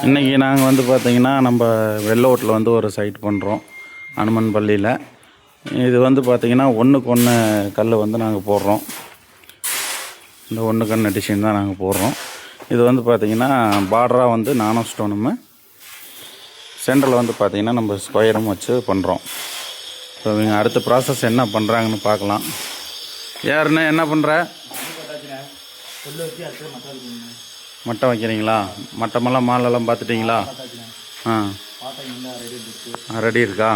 இன்றைக்கி நாங்கள் வந்து பார்த்திங்கன்னா நம்ம வெள்ளோட்டில் வந்து ஒரு சைட் பண்ணுறோம் அனுமன் பள்ளியில். இது வந்து பார்த்திங்கன்னா 1க்கு 1 கல் வந்து நாங்கள் போடுறோம். இந்த 1க்கு 1 டிசைன் தான் நாங்கள் போடுறோம். இது வந்து பார்த்திங்கன்னா பார்டராக வந்து நானோ ஸ்டோனும் சென்டரில் வந்து பார்த்திங்கன்னா நம்ம ஸ்கொயரும் வச்சு பண்ணுறோம். ஸோ இவங்க அடுத்த ப்ராசஸ் என்ன பண்ணுறாங்கன்னு பார்க்கலாம். யாருன்னு என்ன பண்ணுற? மட்டை வைக்கிறீங்களா? மட்டமெல்லாம் மாலெல்லாம் பார்த்துட்டிங்களா? ரெடி இருக்கா?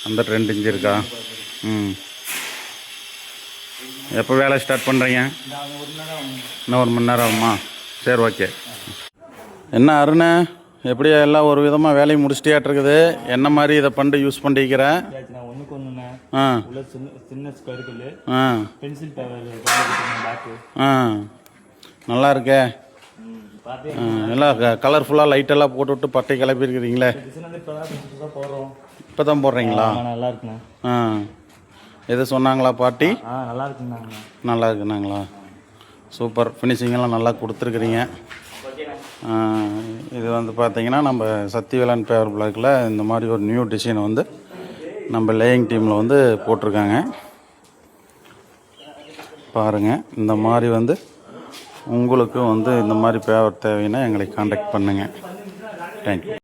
அந்த 2 இன்ச்சு இருக்கா? எப்போ வேலை ஸ்டார்ட் பண்ணுறீங்க? இன்னும் 1 மணி நேரம் ஆகுமா? சரி, ஓகே. என்ன அருண், எப்படியா எல்லாம் ஒரு விதமாக வேலையை முடிச்சிட்டியாட்டு இருக்குது? என்ன மாதிரி இதை பண்ணி யூஸ் பண்ணிக்கிற? நல்லா இருக்கே. எல்லாம் கலர்ஃபுல்லாக லைட்டெல்லாம் போட்டுவிட்டு பட்டை கிளப்பியிருக்கிறீங்களே. இப்போ தான் போடுறீங்களா? நல்லா இருக்குண்ணா. எது சொன்னாங்களா பாட்டி? நல்லா இருக்குண்ணா. நல்லா இருக்குனாங்களா? சூப்பர். ஃபினிஷிங்கெல்லாம் நல்லா கொடுத்துருக்குறீங்க. இது வந்து பார்த்திங்கன்னா நம்ம சக்திவேலன் பேவர் பிளாக்கில் இந்த மாதிரி ஒரு நியூ டிசைன் வந்து நம்ம லேயிங் டீமில் வந்து போட்டிருக்காங்க. பாருங்கள், இந்த மாதிரி வந்து உங்களுக்கு வந்து இந்த மாதிரி பேவர் தேவைன்னா எங்களை காண்டாக்ட் பண்ணுங்கள். தேங்க்யூ.